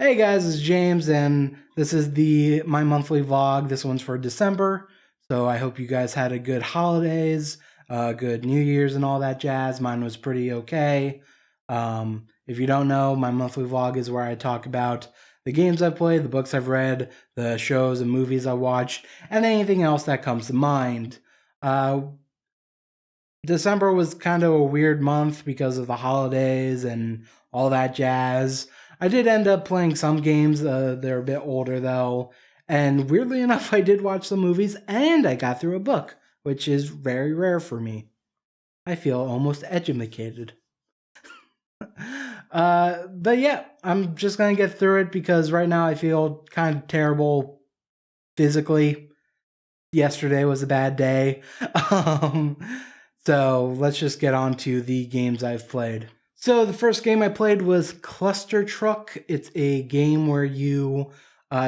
Hey guys, it's James, and this is my monthly vlog. This one's for December, so I hope you guys had a good holidays, good New Year's, and all that jazz. Mine was pretty okay. If you don't know, my monthly vlog is where I talk about the games I've played, the books I've read, the shows and movies I watched, and anything else that comes to mind. December was kind of a weird month because of the holidays and all that jazz. I did end up playing some games. They're a bit older though. And weirdly enough, I did watch some movies and I got through a book, which is very rare for me. I feel almost educated. But yeah, I'm just going to get through it because right now I feel kind of terrible physically. Yesterday was a bad day. So let's just get on to the games I've played. So the first game I played was Clustertruck. It's a game where you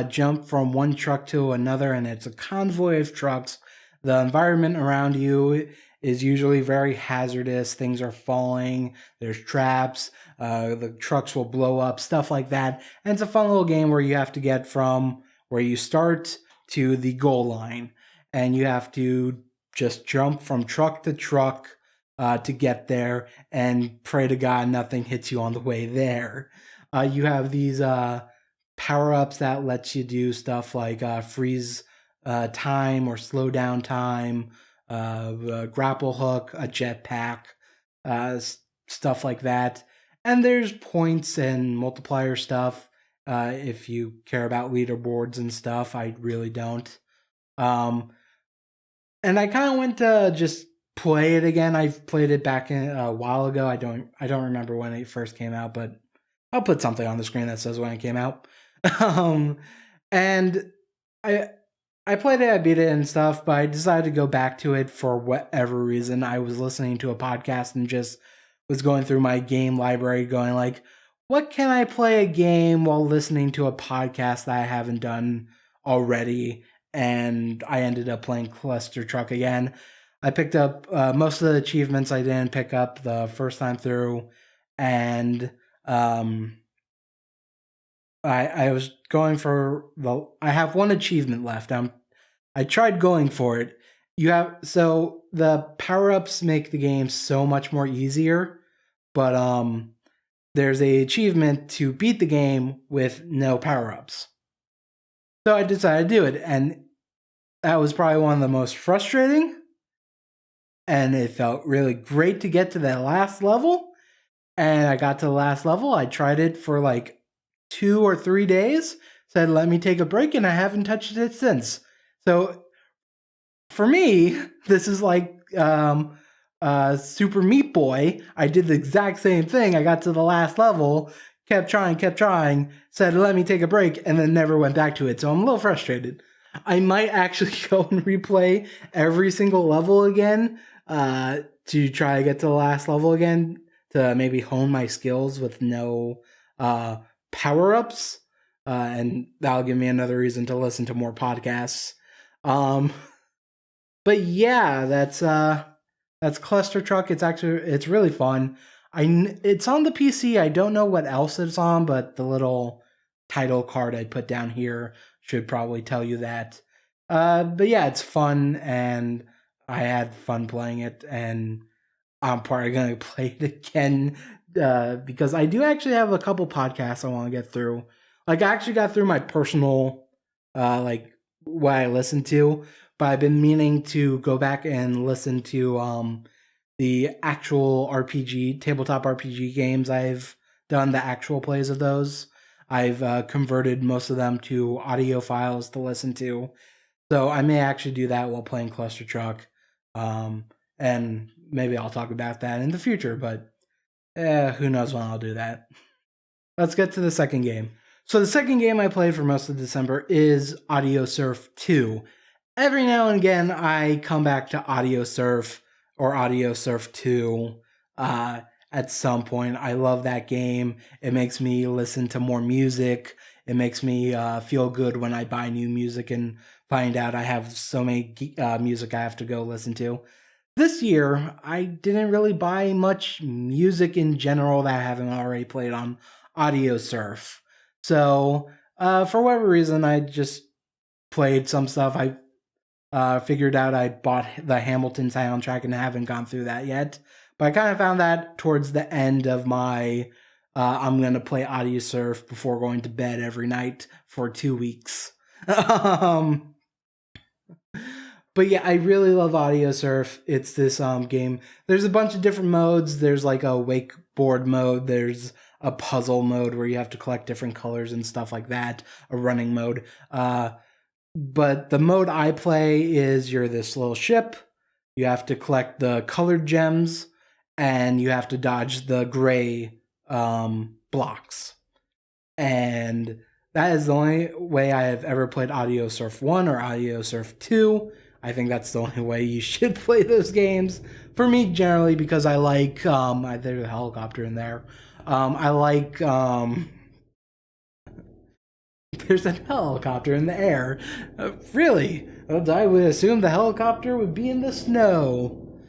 jump from one truck to another, and it's a convoy of trucks. The environment around you is usually very hazardous. Things are falling. There's traps. The trucks will blow up, stuff like that. And it's a fun little game where you have to get from where you start to the goal line. And you have to just jump from truck to truck to get there and pray to God nothing hits you on the way there. You have these power-ups that lets you do stuff like freeze time or slow down time, a grapple hook, a jetpack, stuff like that. And there's points and multiplier stuff if you care about leaderboards and stuff. I really don't. And I kind of went to just play it again. I've played it back in a while ago. I don't remember when it first came out, but I'll put something on the screen that says when it came out. And I played it, I beat it and stuff, but I decided to go back to it for whatever reason. I was listening to a podcast and just was going through my game library going like, what can I play a game while listening to a podcast that I haven't done already? And I ended up playing Clustertruck again. I picked up most of the achievements I didn't pick up the first time through, and I was going for I have one achievement left. I tried going for it. So the power-ups make the game so much more easier, but there's a achievement to beat the game with no power-ups. So I decided to do it, and that was probably one of the most frustrating, and it felt really great to get to that last level. And I got to the last level. I tried it for like 2 or 3 days, said let me take a break, and I haven't touched it since. So for me, this is like Super Meat Boy. I did the exact same thing. I got to the last level, kept trying, said let me take a break, and then never went back to it. So I'm a little frustrated. I might actually go and replay every single level again to try to get to the last level again to maybe hone my skills with no power-ups. And that'll give me another reason to listen to more podcasts. But yeah, that's Clustertruck. It's really fun. It's on the PC. I don't know what else it's on, but the little title card I put down here should probably tell you that. But yeah, it's fun, and I had fun playing it, and I'm probably going to play it again because I do actually have a couple podcasts I want to get through. Like, I actually got through my personal, like, what I listen to, but I've been meaning to go back and listen to the actual tabletop RPG games I've done, the actual plays of those. I've converted most of them to audio files to listen to. So I may actually do that while playing Clustertruck. And maybe I'll talk about that in the future, but who knows when I'll do that. Let's get to the second game. So the second game I played for most of December is Audiosurf 2. Every now and again, I come back to Audiosurf or Audiosurf 2 at some point. I love that game. It makes me listen to more music. It makes me feel good when I buy new music and find out I have so many music I have to go listen to. This year, I didn't really buy much music in general that I haven't already played on Audiosurf. So for whatever reason, I just played some stuff. I figured out I bought the Hamilton soundtrack and haven't gone through that yet. But I kind of found that towards the end of my I'm going to play Audiosurf before going to bed every night for 2 weeks. But yeah, I really love Audiosurf. It's this game. There's a bunch of different modes. There's like a wakeboard mode. There's a puzzle mode where you have to collect different colors and stuff like that. A running mode. But the mode I play is you're this little ship. You have to collect the colored gems, and you have to dodge the gray blocks. And that is the only way I have ever played Audiosurf 1 or Audiosurf 2. I think that's the only way you should play those games. For me, generally, because I like... there's a helicopter in there. I like... there's a helicopter in the air. Really? I would assume the helicopter would be in the snow.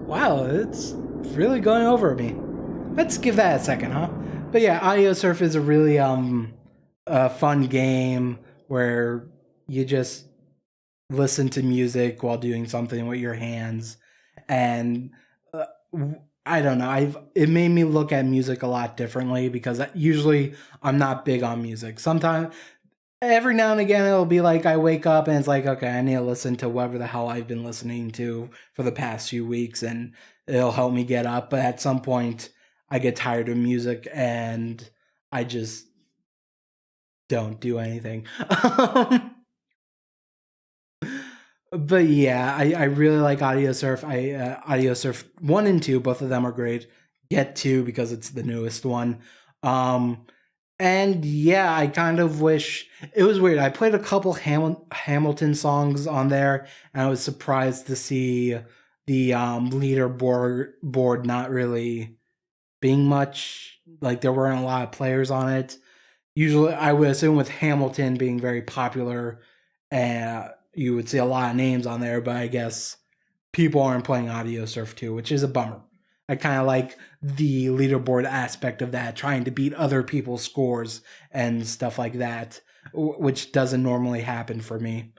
Wow, it's really going over me. Let's give that a second, huh? But yeah, Audiosurf is a really fun game where you just listen to music while doing something with your hands, and I don't know. It made me look at music a lot differently because usually I'm not big on music. Sometimes, every now and again, it'll be like I wake up and it's like, okay, I need to listen to whatever the hell I've been listening to for the past few weeks, and it'll help me get up. But at some point, I get tired of music and I just don't do anything. But yeah, I really like Audiosurf. Audiosurf 1 and 2, both of them are great. Get 2 because it's the newest one. And yeah, I kind of wish... It was weird. I played a couple Hamilton songs on there, and I was surprised to see the leaderboard not really being much. Like, there weren't a lot of players on it. Usually, I would assume with Hamilton being very popular, you would see a lot of names on there, but I guess people aren't playing Audiosurf 2, which is a bummer. I kind of like the leaderboard aspect of that, trying to beat other people's scores and stuff like that, which doesn't normally happen for me.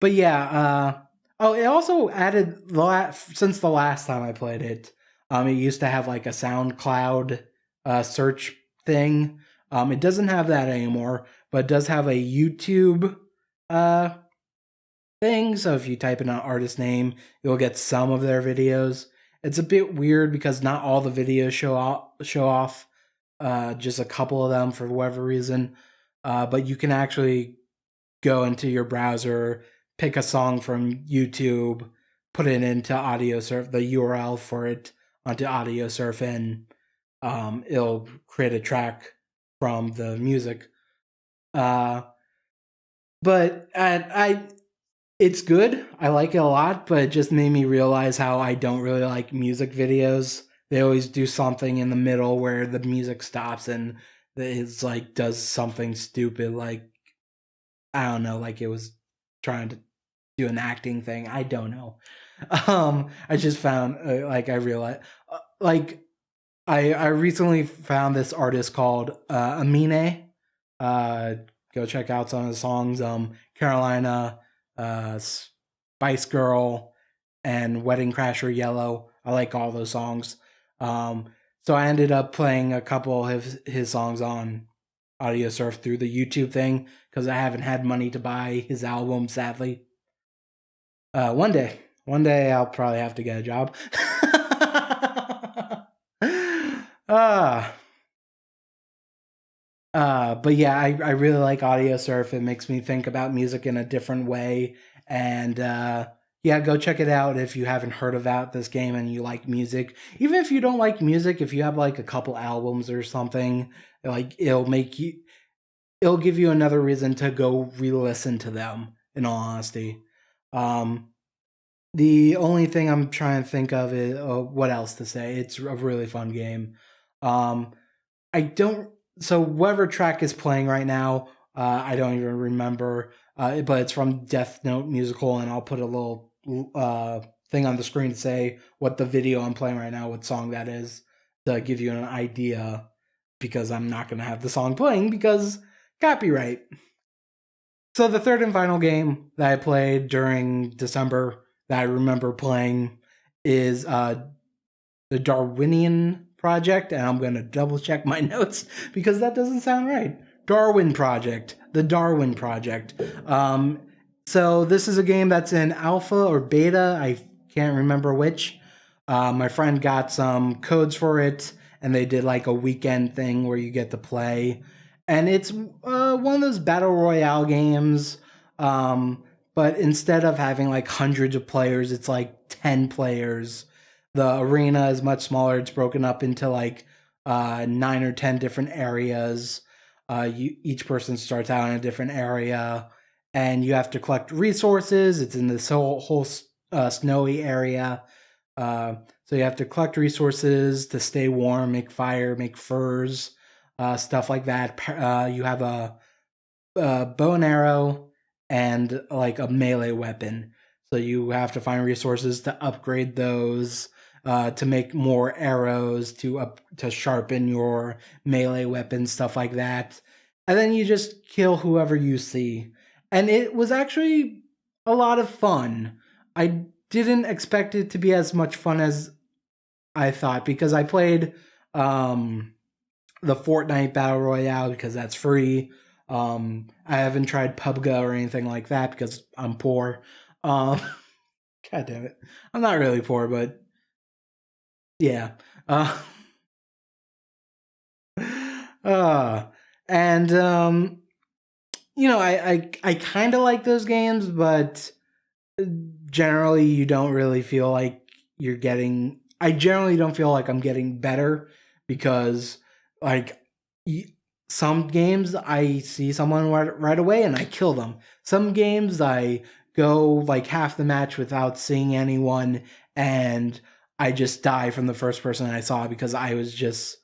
But yeah, it also added, since the last time I played it, it used to have like a SoundCloud search thing. It doesn't have that anymore, but it does have a YouTube thing. So if you type in an artist name, you'll get some of their videos. It's a bit weird because not all the videos show off, just a couple of them for whatever reason. But you can actually go into your browser, pick a song from YouTube, put it into Audiosurf, the URL for it onto Audiosurf, and it'll create a track from the music. But it's good. I like it a lot, but it just made me realize how I don't really like music videos. They always do something in the middle where the music stops and it's like does something stupid, like, I don't know, like it was trying to do an acting thing. I don't know. I just found I realized I recently found this artist called Aminé. Go check out some of the songs. Carolina, Spice Girl, and Wedding Crasher Yellow. I like all those songs. So I ended up playing a couple of his songs on Audiosurf through the YouTube thing because I haven't had money to buy his album, sadly. One day I'll probably have to get a job. But yeah, I really like Audiosurf. It makes me think about music in a different way. And yeah, go check it out if you haven't heard about this game and you like music. Even if you don't like music, if you have like a couple albums or something, like it'll give you another reason to go re-listen to them, in all honesty. The only thing I'm trying to think of is what else to say. It's a really fun game. So whatever track is playing right now, I don't even remember, but it's from Death Note musical, and I'll put a little thing on the screen to say what the video I'm playing right now, what song that is, to give you an idea. because I'm not going to have the song playing because copyright. So the third and final game that I played during December that I remember playing is the Darwinian Project, and I'm going to double check my notes because that doesn't sound right. Darwin Project, the Darwin Project. So this is a game that's in alpha or beta. I can't remember which. My friend got some codes for it, and they did like a weekend thing where you get to play. And it's one of those battle royale games, but instead of having like hundreds of players, it's like 10 players. The arena is much smaller. It's broken up into like 9 or 10 different areas. Each person starts out in a different area, and you have to collect resources. It's in this whole snowy area. So you have to collect resources to stay warm, make fire, make furs, stuff like that. You have a bow and arrow and like a melee weapon. So you have to find resources to upgrade those, to make more arrows, to sharpen your melee weapon, stuff like that. And then you just kill whoever you see. And it was actually a lot of fun. I didn't expect it to be as much fun as I thought, because I played the Fortnite Battle Royale because that's free. I haven't tried PUBG or anything like that because I'm poor. God damn it. I'm not really poor, but yeah. And I kind of like those games, but generally you don't really feel like you're getting. I generally don't feel like I'm getting better because, like, some games I see someone right away and I kill them. Some games I go like half the match without seeing anyone and I just die from the first person I saw because I was just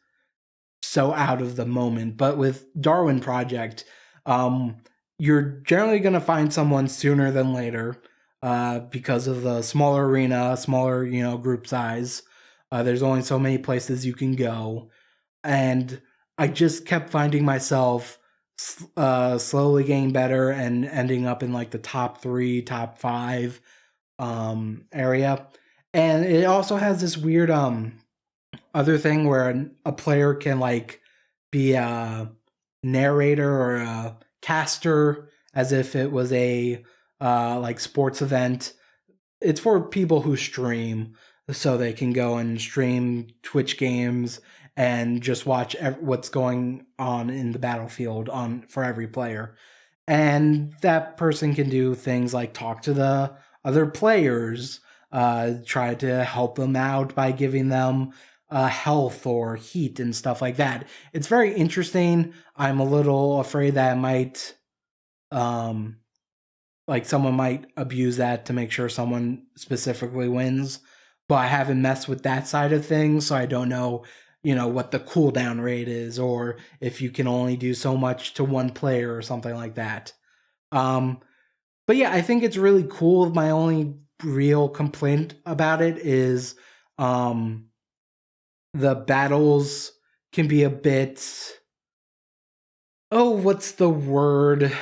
so out of the moment. But with Darwin Project, you're generally going to find someone sooner than later, because of the smaller arena, smaller, group size. There's only so many places you can go. And I just kept finding myself slowly getting better and ending up in like the top 3, top 5 area. And it also has this weird other thing where a player can like be a narrator or a caster, as if it was a like sports event. It's for people who stream, so they can go and stream Twitch games and just watch what's going on in the battlefield for every player. And that person can do things like talk to the other players, try to help them out by giving them health or heat and stuff like that. It's very interesting. I'm a little afraid that it might, like, someone might abuse that to make sure someone specifically wins. But I haven't messed with that side of things, so I don't know, what the cooldown rate is, or if you can only do so much to one player or something like that. But yeah, I think it's really cool. My only real complaint about it is the battles can be a bit, what's the word?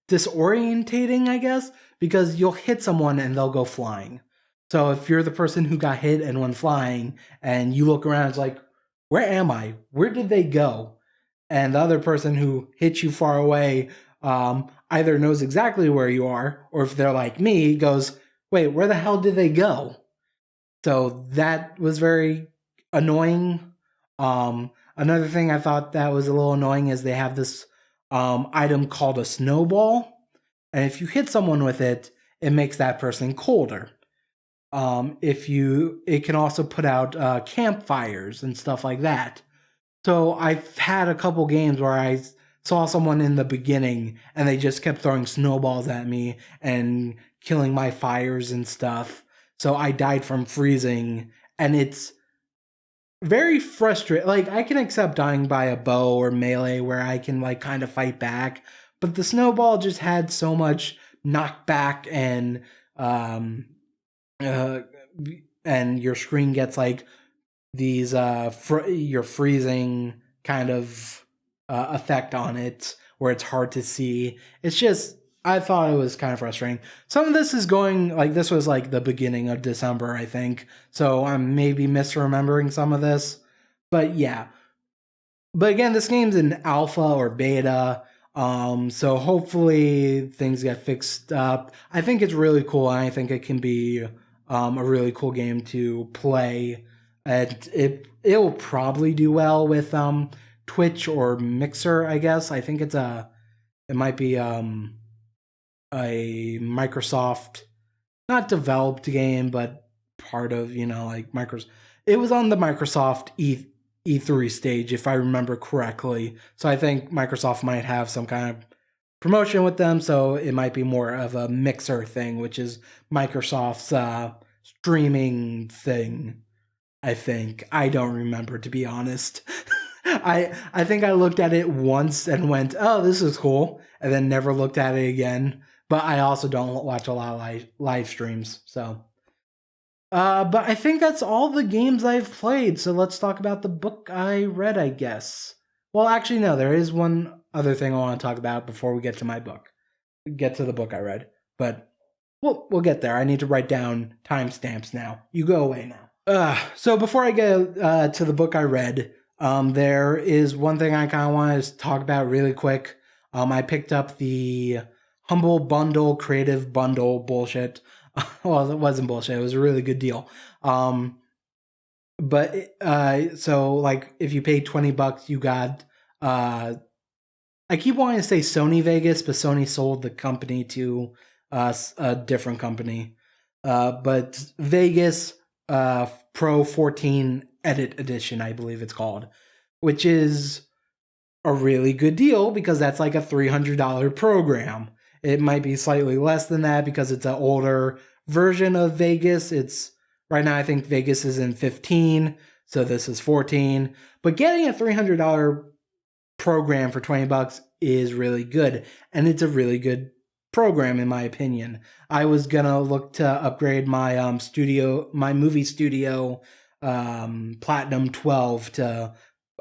Disorientating, I guess, because you'll hit someone and they'll go flying. So if you're the person who got hit and went flying and you look around, it's like, where am I? Where did they go? And the other person who hit you far away either knows exactly where you are, or if they're like me, goes, wait, where the hell did they go? So that was very annoying. Another thing I thought that was a little annoying is they have this item called a snowball, and if you hit someone with it, it makes that person colder. It can also put out campfires and stuff like that. So I've had a couple games where I saw someone in the beginning and they just kept throwing snowballs at me and killing my fires and stuff. So I died from freezing, and it's very frustrating. Like, I can accept dying by a bow or melee where I can like kind of fight back, but the snowball just had so much knockback and your screen gets like these your freezing kind of effect on it, where it's hard to see. It's just, I thought it was kind of frustrating. Some of this is going, like, this was like the beginning of December, I think. So I'm maybe misremembering some of this. But yeah. But again, this game's in alpha or beta. So hopefully things get fixed up. I think it's really cool, and I think it can be a really cool game to play. And it will probably do well with Twitch or Mixer, I guess. I think it might be a Microsoft, not developed game, but part of, like Microsoft. It was on the Microsoft E3 stage, if I remember correctly. So I think Microsoft might have some kind of promotion with them. So it might be more of a Mixer thing, which is Microsoft's streaming thing. I think. I don't remember, to be honest. I think I looked at it once and went, "Oh, this is cool," and then never looked at it again. But I also don't watch a lot of live streams, so. But I think that's all the games I've played. So let's talk about the book I read, I guess. Well, actually, no. There is one other thing I want to talk about before we get to my book. Get to the book I read, but we'll get there. I need to write down timestamps now. You go away now. So before I get to the book I read, there is one thing I kind of want to talk about really quick. I picked up the Humble Bundle, Creative Bundle bullshit. Well, it wasn't bullshit. It was a really good deal. But so like if you paid $20, you got I keep wanting to say Sony Vegas, but Sony sold the company to a different company. But Vegas Pro 14 Edit Edition, I believe it's called, which is a really good deal because that's like a $300 program. It might be slightly less than that because it's an older version of Vegas. It's right now, I think Vegas is in 15, so this is 14. But getting a $300 program for $20 is really good, and it's a really good program in my opinion. I was gonna look to upgrade my my movie studio Platinum 12 to,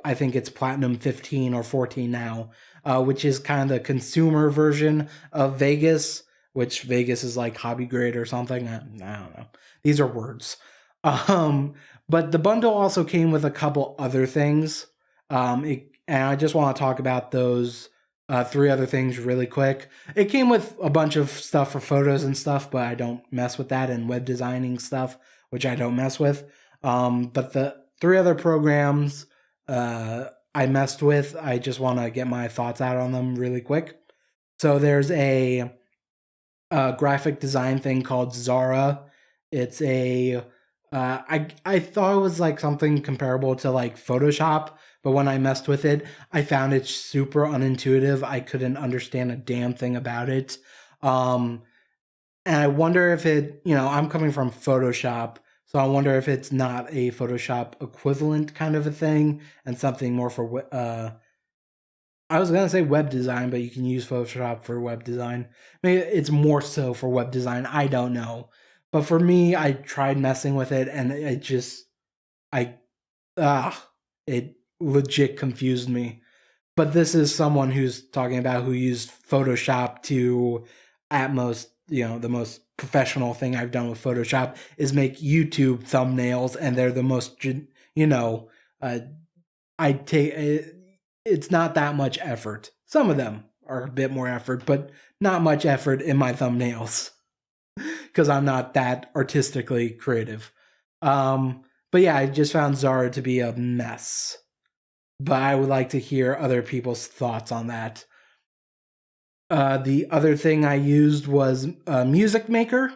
I think it's Platinum 15 or 14 now, which is kind of the consumer version of Vegas, which Vegas is like hobby grade or something. I don't know. These are words. But the bundle also came with a couple other things. And I just want to talk about those three other things really quick. It came with a bunch of stuff for photos and stuff, but I don't mess with that, and web designing stuff, which I don't mess with. But the three other programs I messed with, I just want to get my thoughts out on them really quick. So there's a graphic design thing called Zara. It's a I thought it was like something comparable to like Photoshop, but when I messed with it, I found it super unintuitive. I couldn't understand a damn thing about it. And I wonder if it, I'm coming from Photoshop, so I wonder if it's not a Photoshop equivalent kind of a thing and something more for I was gonna say web design, but you can use Photoshop for web design. Maybe it's more so for web design. I don't know. But for me, I tried messing with it, and it legit confused me. But this is someone who's talking about who used Photoshop to, at most, the most professional thing I've done with Photoshop is make YouTube thumbnails, and they're the most, I take it's not that much effort. Some of them are a bit more effort, but not much effort in my thumbnails because I'm not that artistically creative. But yeah, I just found Zara to be a mess. But I would like to hear other people's thoughts on that. The other thing I used was Music Maker.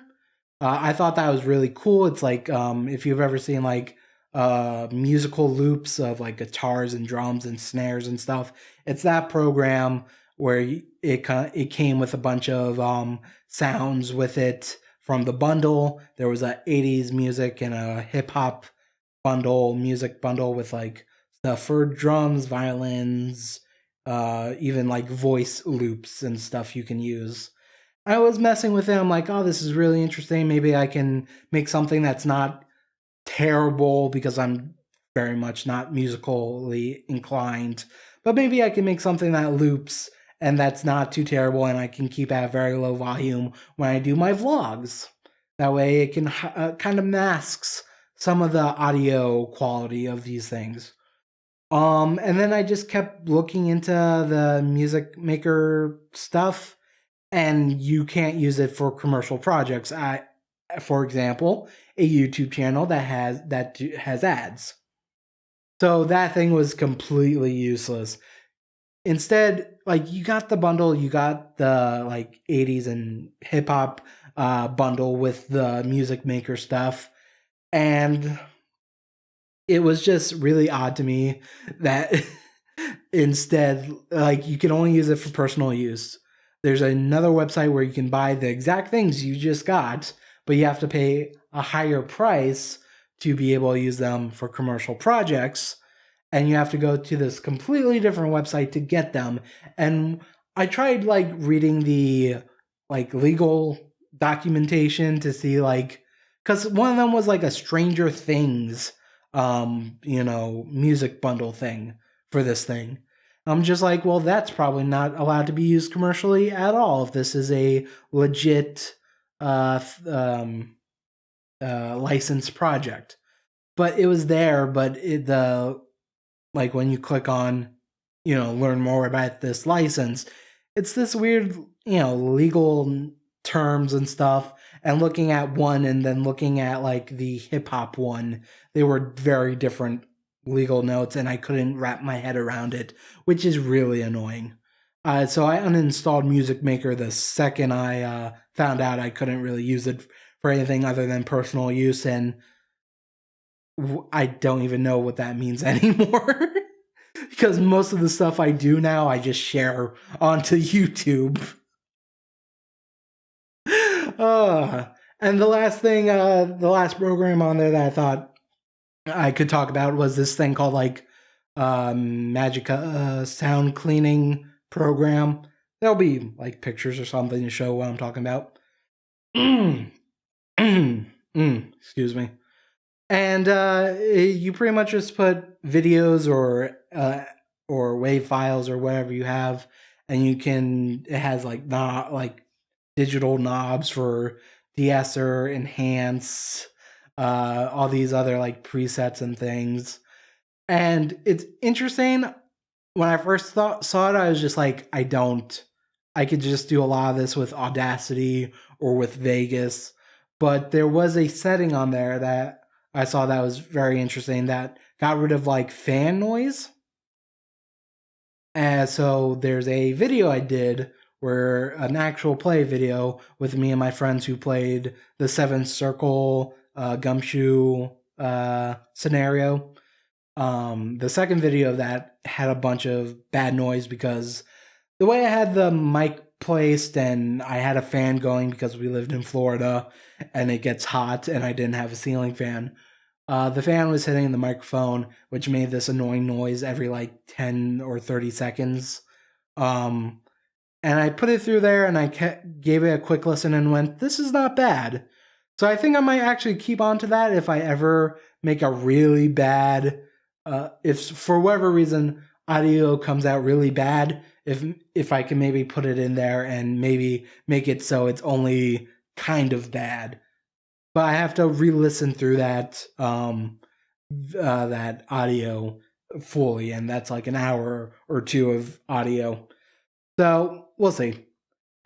I thought that was really cool. It's like if you've ever seen like musical loops of like guitars and drums and snares and stuff. It's that program where it came with a bunch of sounds with it from the bundle. There was a 80s music and a hip hop music bundle with like stuff for drums, violins, even like voice loops and stuff you can use. I was messing with it. I'm like, oh, this is really interesting. Maybe I can make something that's not terrible because I'm very much not musically inclined. But maybe I can make something that loops and that's not too terrible, and I can keep at a very low volume when I do my vlogs. That way it can kind of masks some of the audio quality of these things. And then I just kept looking into the music maker stuff, and you can't use it for commercial projects. For example, a YouTube channel that has ads. So that thing was completely useless. Instead, like, you got the bundle, you got the like 80s and hip hop bundle with the music maker stuff, and it was just really odd to me that instead, like, you can only use it for personal use. There's another website where you can buy the exact things you just got, but you have to pay a higher price to be able to use them for commercial projects. And you have to go to this completely different website to get them. And I tried like reading the like legal documentation to see, like, because one of them was like a Stranger Things music bundle thing for this thing. I'm just like, well, that's probably not allowed to be used commercially at all if this is a legit licensed project. But it was there, but like when you click on, learn more about this license, it's this weird, legal terms and stuff. And looking at one and then looking at like the hip hop one, they were very different legal notes, and I couldn't wrap my head around it, which is really annoying. So I uninstalled Music Maker the second I found out I couldn't really use it for anything other than personal use, and I don't even know what that means anymore. Because most of the stuff I do now, I just share onto YouTube. And the last program on there that I thought I could talk about was this thing called like Magica sound cleaning program. There'll be like pictures or something to show what I'm talking about. Excuse me. And you pretty much just put videos or WAV files or whatever you have, and it has like digital knobs for de-esser, enhance, all these other like presets and things. And it's interesting. When I first saw it, I was just like, I could just do a lot of this with Audacity or with Vegas. But there was a setting on there that I saw that was very interesting that got rid of like fan noise. And so there's a video I did where an actual play video with me and my friends who played the 7 circle gumshoe scenario. The second video of that had a bunch of bad noise because the way I had the mic placed and I had a fan going because we lived in Florida and it gets hot and I didn't have a ceiling fan. The fan was hitting the microphone, which made this annoying noise every like 10 or 30 seconds. And I put it through there and I gave it a quick listen and went, this is not bad. So I think I might actually keep on to that if I ever make a really bad, if for whatever reason audio comes out really bad, if I can maybe put it in there and maybe make it so it's only kind of bad. But I have to re-listen through that that audio fully, and that's like an hour or two of audio. So we'll see.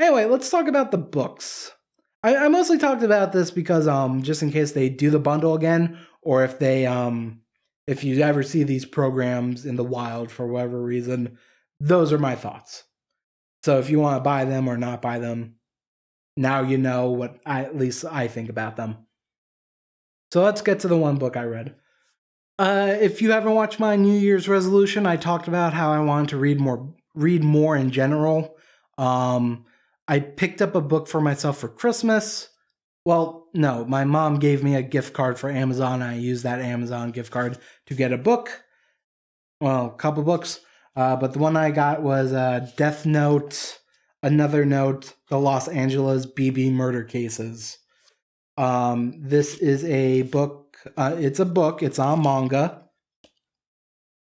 Anyway, let's talk about the books. I mostly talked about this because just in case they do the bundle again, or if they if you ever see these programs in the wild for whatever reason, those are my thoughts. So if you want to buy them or not buy them, now you know what at least I think about them. So let's get to the one book I read. If you haven't watched my New Year's resolution, I talked about how I wanted to read more in general. I picked up a book for myself for Christmas. Well, no, my mom gave me a gift card for Amazon. I used that Amazon gift card to get a book. Well, a couple books. But the one I got was Death Note, Another Note, The Los Angeles BB Murder Cases. This is a book. It's a book. It's on manga.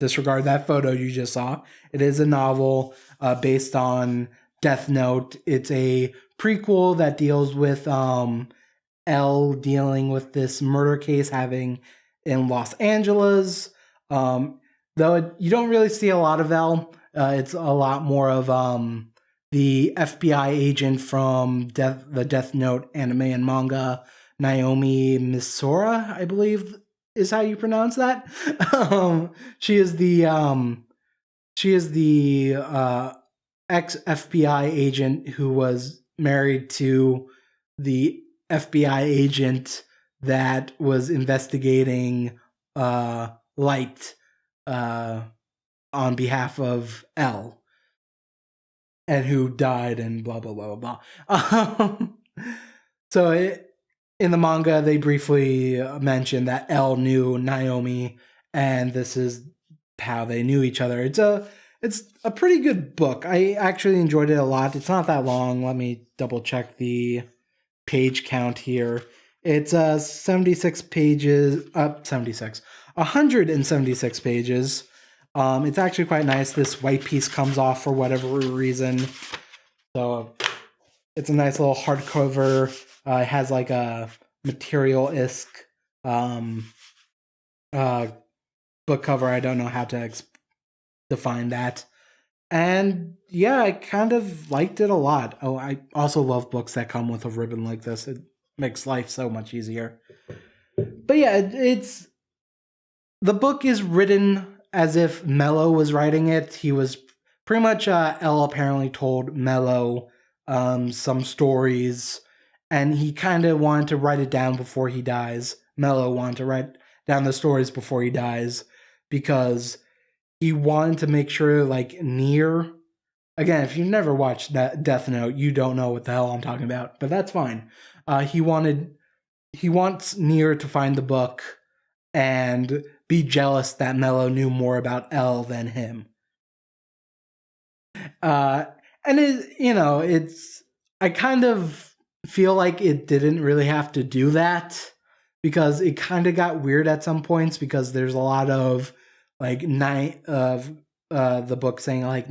disregard that photo you just saw. It is a novel based on Death Note. It's a prequel that deals with L dealing with this murder case having in Los Angeles. Though you don't really see a lot of L. It's a lot more of the FBI agent from the Death Note anime and manga, Naomi Misora, I believe is how you pronounce that. She is the ex FBI agent who was married to the FBI agent that was investigating Light on behalf of L, and who died and blah blah blah blah blah. In the manga, they briefly mention that L knew Naomi, and this is how they knew each other. It's a pretty good book. I actually enjoyed it a lot. It's not that long. Let me double check the page count here. It's 76 pages. 176 pages. It's actually quite nice. This white piece comes off for whatever reason. So it's a nice little hardcover. It has like a material-esque book cover. I don't know how to define that. And yeah, I kind of liked it a lot. Oh, I also love books that come with a ribbon like this. It makes life so much easier. But yeah, the book is written as if Mello was writing it. He was pretty much L apparently told Mello some stories, and he kind of wanted to write it down before he dies. Mello wanted to write down the stories before he dies because he wanted to make sure, like, Nier. Again, if you've never watched Death Note, you don't know what the hell I'm talking about, but that's fine. He wants Nier to find the book and be jealous that Mello knew more about L than him. And I kind of feel like it didn't really have to do that, because it kind of got weird at some points, because there's a lot of like the book saying like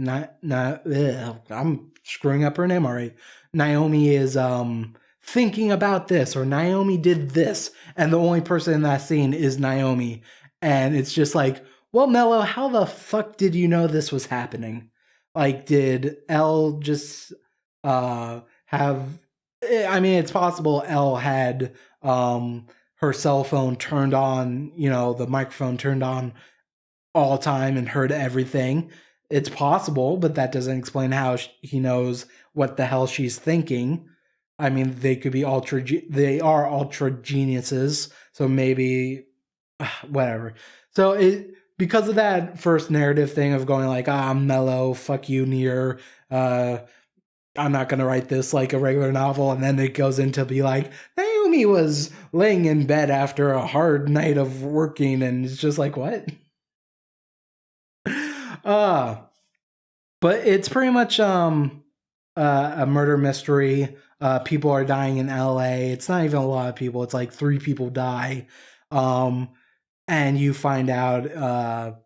I'm screwing up her name already. Naomi is thinking about this, or Naomi did this, and the only person in that scene is Naomi. And it's just like, well, Mello, how the fuck did you know this was happening? Like, did L just have... I mean, it's possible L had her cell phone turned on, the microphone turned on all the time and heard everything. It's possible, but that doesn't explain how he knows what the hell she's thinking. I mean, they are ultra geniuses, so maybe whatever. So because of that first narrative thing of going like, I'm Mello, fuck you, Nier, I'm not going to write this like a regular novel, and then it goes into be like, Naomi was laying in bed after a hard night of working, and it's just like, what? But it's pretty much a murder mystery. People are dying in LA. It's not even a lot of people. It's like 3 people die. And you find out,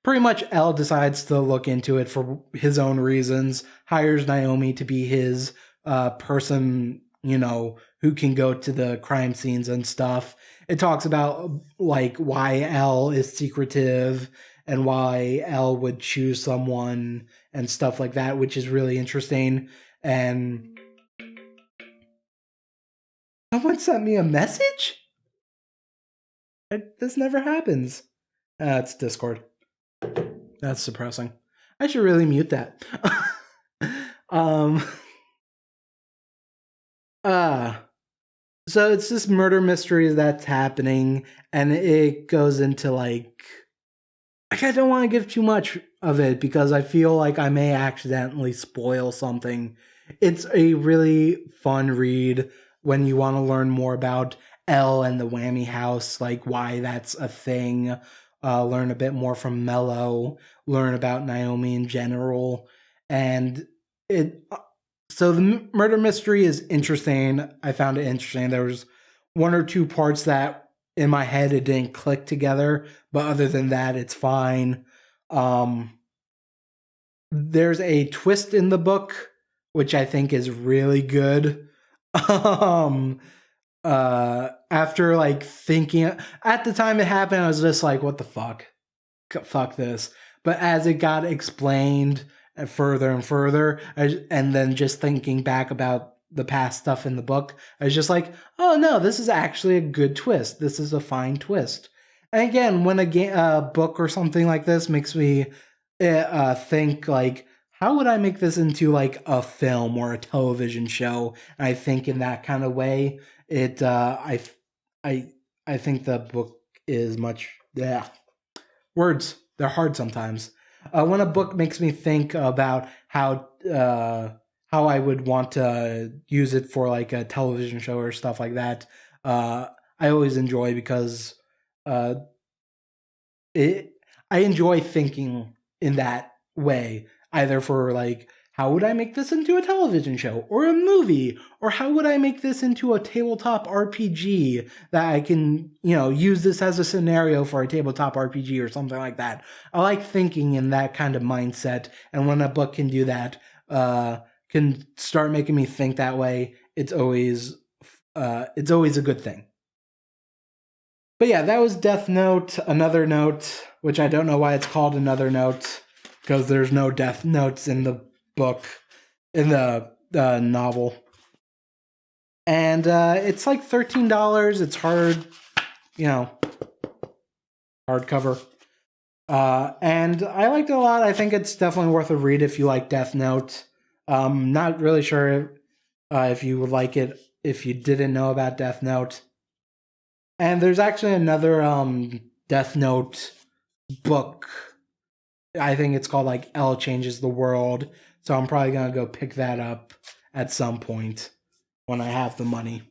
pretty much L decides to look into it for his own reasons, hires Naomi to be his person, who can go to the crime scenes and stuff. It talks about like why L is secretive and why L would choose someone and stuff like that, which is really interesting. And someone sent me a message? This never happens. It's Discord. That's depressing. I should really mute that. So it's this murder mystery that's happening, and it goes into like, I don't want to give too much of it because I feel like I may accidentally spoil something. It's a really fun read when you want to learn more about L and the Whammy House, like why that's a thing. Learn a bit more from Mello, learn about Naomi in general, and so the murder mystery is interesting. I found it interesting. There was 1 or 2 parts that in my head it didn't click together, but other than that, it's fine. There's a twist in the book, which I think is really good. After like thinking at the time it happened, I was just like, what the fuck this. But as it got explained further and further, and then just thinking back about the past stuff in the book, I was just like, oh no, this is actually a good twist. This is a fine twist. And again, when a book or something like this makes me think like, how would I make this into like a film or a television show? And I think in that kind of way, I think the book is much, words, they're hard sometimes. When a book makes me think about how I would want to use it for like a television show or stuff like that, I always enjoy, because I enjoy thinking in that way, either for like, how would I make this into a television show or a movie, or how would I make this into a tabletop RPG that I can, use this as a scenario for a tabletop RPG or something like that. I like thinking in that kind of mindset, and when a book can do that, can start making me think that way, it's always a good thing. But yeah, that was Death Note, Another Note, which I don't know why it's called Another Note, because there's no Death Notes in the book, in the novel. And it's like $13. It's hard, hardcover. And I liked it a lot. I think it's definitely worth a read if you like Death Note. Not really sure if you would like it if you didn't know about Death Note. And there's actually another Death Note book. I think it's called like L Changes the World. So I'm probably going to go pick that up at some point when I have the money.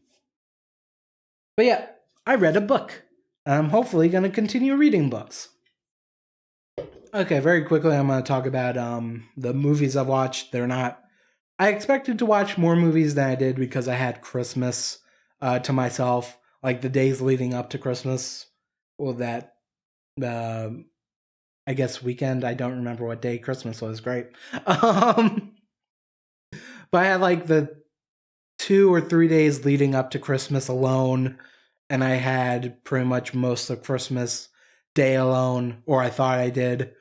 But yeah, I read a book. I'm hopefully going to continue reading books. Okay, very quickly I'm going to talk about the movies I've watched. I expected to watch more movies than I did because I had Christmas to myself, like the days leading up to Christmas. Well, that I guess weekend. I don't remember what day Christmas was. Great. But I had like the 2 or 3 days leading up to Christmas alone, and I had pretty much most of Christmas Day alone, or I thought I did.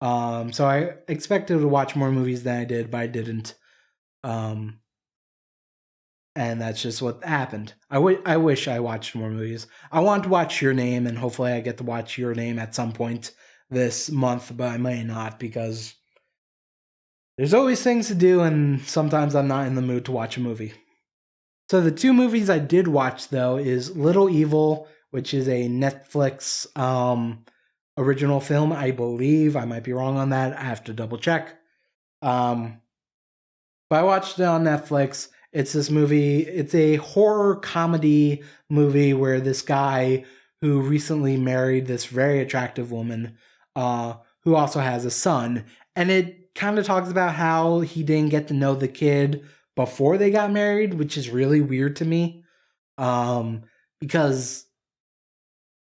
So I expected to watch more movies than I did, but I didn't. And that's just what happened. I wish I watched more movies. I want to watch Your Name, and hopefully I get to watch Your Name at some point this month, but I may not, because there's always things to do, and sometimes I'm not in the mood to watch a movie. So the 2 movies I did watch, though, is Little Evil, which is a Netflix original film, I believe. I might be wrong on that. I have to double check. But I watched it on Netflix. It's this movie. It's a horror comedy movie where this guy who recently married this very attractive woman, who also has a son, and it kind of talks about how he didn't get to know the kid before they got married, which is really weird to me. Because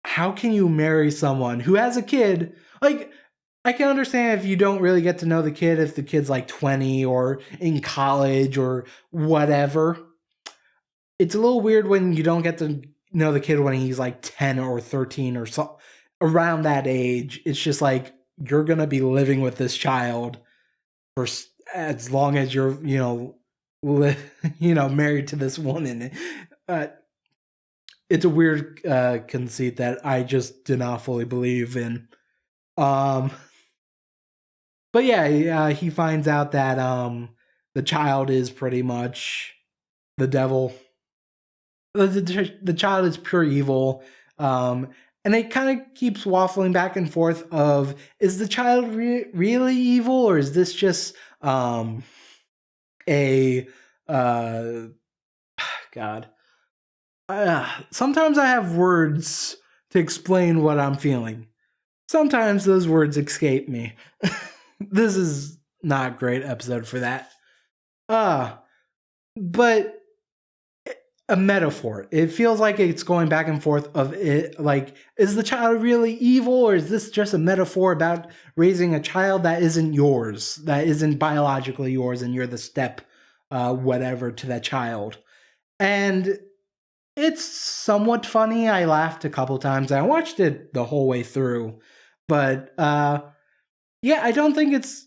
how can you marry someone who has a kid? Like, I can understand if you don't really get to know the kid, if the kid's like 20 or in college or whatever. It's a little weird when you don't get to know the kid when he's like 10 or 13 or so, around that age. It's just like, you're going to be living with this child for as long as you're, married to this woman. It's a weird conceit that I just do not fully believe in. But yeah, he finds out that the child is pretty much the devil. The child is pure evil. And it kind of keeps waffling back and forth of, is the child really evil, or is this just God. Sometimes I have words to explain what I'm feeling. Sometimes those words escape me. This is not a great episode for that. But a metaphor. It feels like it's going back and forth of it, like, is the child really evil, or is this just a metaphor about raising a child that isn't yours, that isn't biologically yours, and you're the step whatever to that child? And it's somewhat funny. I laughed a couple times. I watched it the whole way through. But yeah, I don't think it's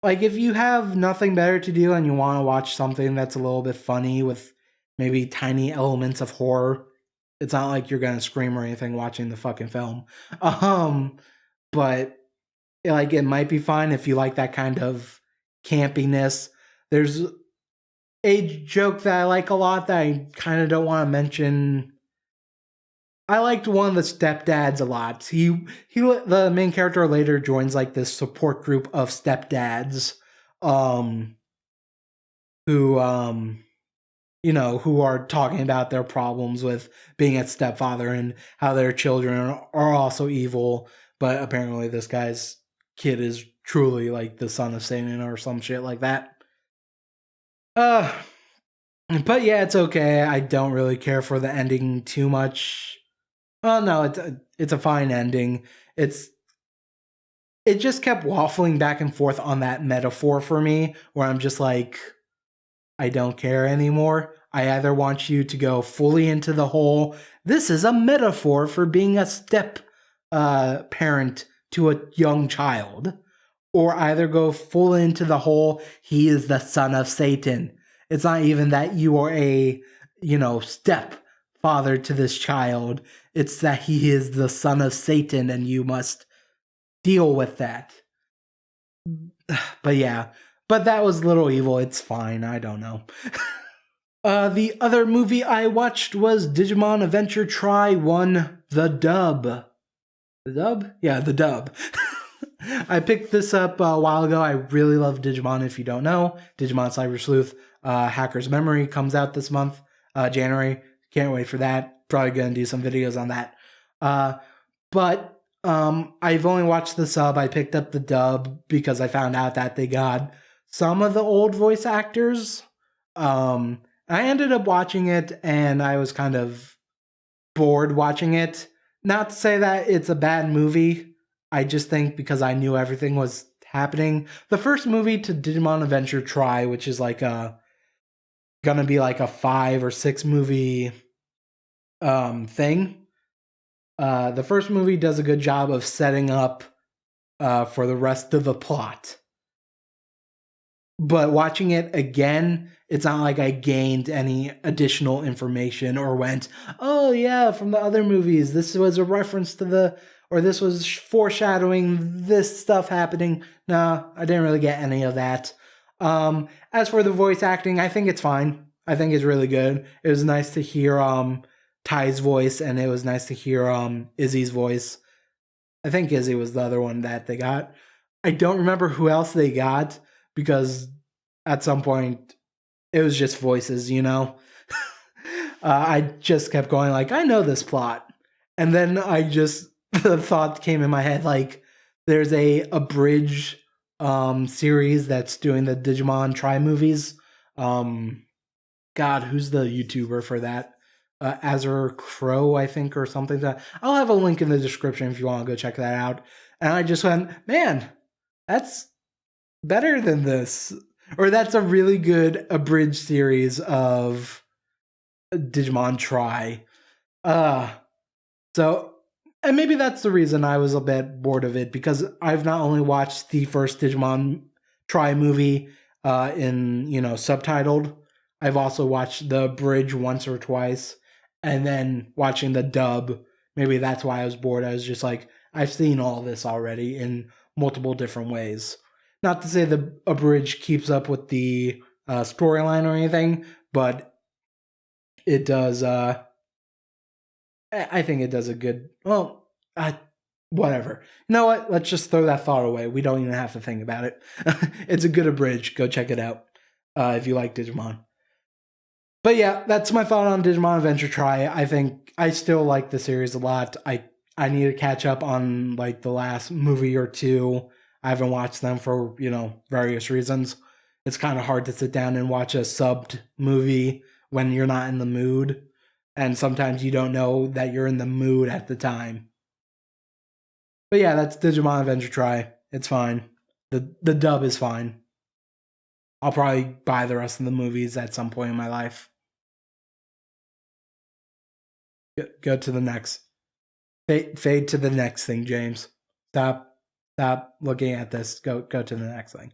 like, if you have nothing better to do and you want to watch something that's a little bit funny with maybe tiny elements of horror, it's not like you're gonna scream or anything watching the fucking film. But like, it might be fun if you like that kind of campiness. There's a joke that I like a lot that I kind of don't want to mention. I liked one of the stepdads a lot. The main character later joins like this support group of stepdads, who who are talking about their problems with being a stepfather and how their children are also evil, but apparently this guy's kid is truly like the son of Satan or some shit like that. But yeah, it's okay. I don't really care for the ending too much. Well, no, it's a fine ending. It just kept waffling back and forth on that metaphor for me, where I'm just like, I don't care anymore. I either want you to go fully into the whole, this is a metaphor for being a step parent to a young child, or either go full into the whole, he is the son of Satan. It's not even that you are a, step father to this child. It's that he is the son of Satan and you must deal with that. But yeah, but that was Little Evil. It's fine. I don't know. The other movie I watched was Digimon Adventure Tri 1, the dub. The dub? Yeah, the dub. I picked this up a while ago. I really love Digimon, if you don't know. Digimon Cyber Sleuth Hacker's Memory comes out this month, January. Can't wait for that. Probably going to do some videos on that. But I've only watched the sub. I picked up the dub because I found out that they got some of the old voice actors. I ended up watching it, and I was kind of bored watching it. Not to say that it's a bad movie. I just think because I knew everything was happening. The first movie to Digimon Adventure Tri, which is like gonna be like a 5 or 6 movie thing. The first movie does a good job of setting up for the rest of the plot. But watching it again, it's not like I gained any additional information or went, oh yeah, from the other movies, this was a reference to or this was foreshadowing this stuff happening. No, I didn't really get any of that. As for the voice acting, I think it's fine. I think it's really good. It was nice to hear Ty's voice, and it was nice to hear Izzy's voice. I think Izzy was the other one that they got. I don't remember who else they got, because at some point it was just voices, I just kept going like, I know this plot. And then the thought came in my head, like, there's a Abridged series that's doing the Digimon Tri movies. God, who's the YouTuber for that? AzureCrow, I think, or something like that. I'll have a link in the description if you want to go check that out. And I just went, man, that's better than this. Or that's a really good abridged series of Digimon Tri. So, and maybe that's the reason I was a bit bored of it, because I've not only watched the first Digimon Tri movie in, subtitled, I've also watched the bridge once or twice, and then watching the dub, maybe that's why I was bored. I was just like, I've seen all this already in multiple different ways. Not to say the Abridged keeps up with the storyline or anything, but it does, I think it does a good, whatever. You know what? Let's just throw that thought away. We don't even have to think about it. It's a good Abridged. Go check it out if you like Digimon. But yeah, that's my thought on Digimon Adventure Tri. I think I still like the series a lot. I need to catch up on like the last movie or two. I haven't watched them for, various reasons. It's kind of hard to sit down and watch a subbed movie when you're not in the mood. And sometimes you don't know that you're in the mood at the time. But yeah, that's Digimon Adventure Tri. It's fine. The dub is fine. I'll probably buy the rest of the movies at some point in my life. Go to the next. Fade to the next thing, James. Stop looking at this. Go to the next thing.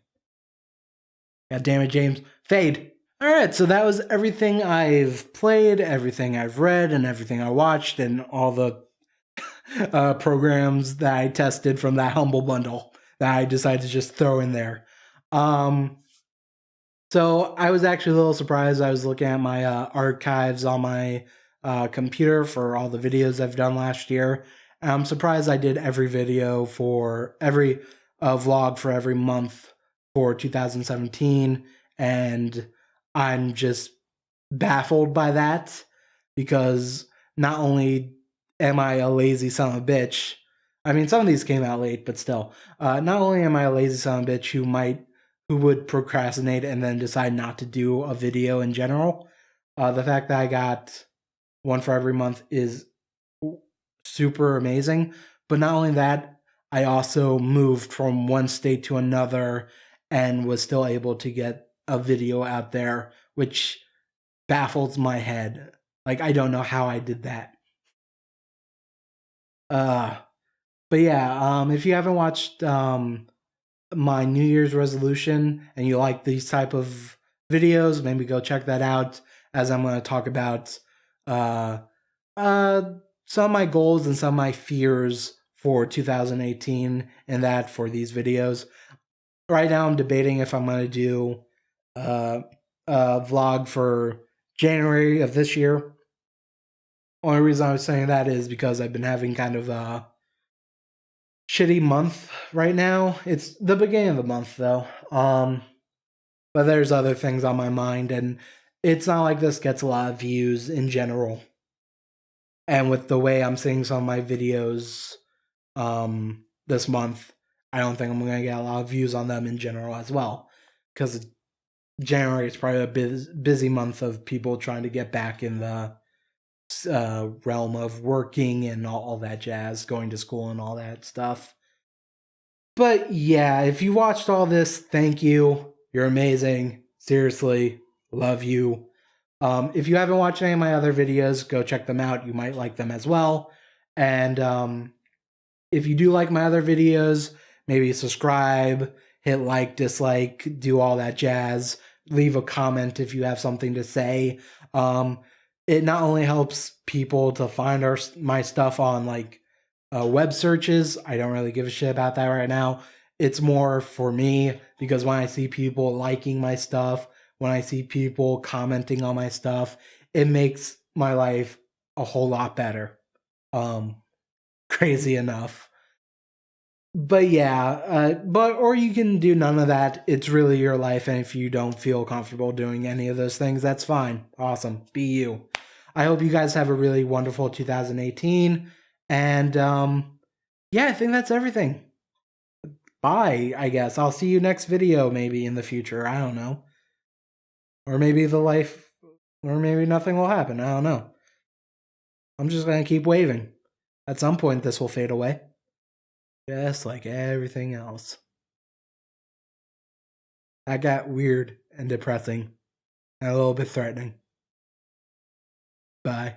God damn it, James. Fade. Alright, so that was everything I've played, everything I've read, and everything I watched, and all the programs that I tested from that humble bundle that I decided to just throw in there. So I was actually a little surprised. I was looking at my archives on my computer for all the videos I've done last year. And I'm surprised I did every video for every vlog for every month for 2017. And I'm just baffled by that, because not only am I a lazy son of a bitch, I mean, some of these came out late, but still, not only am I a lazy son of a bitch who would procrastinate and then decide not to do a video in general, the fact that I got one for every month is super amazing. But not only that, I also moved from one state to another and was still able to get a video out there, which baffles my head. Like, I don't know how I did that. But yeah, if you haven't watched my New Year's resolution and you like these type of videos, maybe go check that out, as I'm going to talk about some of my goals and some of my fears for 2018 and that for these videos. Right now I'm debating if I'm going to do a vlog for January of this year. Only reason I was saying that is because I've been having kind of a shitty month right now. It's the beginning of the month though. But there's other things on my mind, and it's not like this gets a lot of views in general. And with the way I'm seeing some of my videos this month, I don't think I'm going to get a lot of views on them in general as well, because January is probably a busy month of people trying to get back in the realm of working and all that jazz, going to school and all that stuff. But yeah, if you watched all this, thank you. You're amazing. Seriously, love you. If you haven't watched any of my other videos, go check them out. You might like them as well. And if you do like my other videos, maybe subscribe, hit like, dislike, do all that jazz. Leave a comment if you have something to say. It not only helps people to find my stuff on like web searches. I don't really give a shit about that right now. It's more for me, because when I see people liking my stuff, when I see people commenting on my stuff, it makes my life a whole lot better. Crazy enough. But yeah, or you can do none of that. It's really your life, and if you don't feel comfortable doing any of those things, that's fine. Awesome. Be you. I hope you guys have a really wonderful 2018. And yeah, I think that's everything. Bye, I guess. I'll see you next video maybe in the future. I don't know. Or maybe or maybe nothing will happen. I don't know. I'm just going to keep waving. At some point, this will fade away. Just like everything else. That got weird and depressing and a little bit threatening. Bye.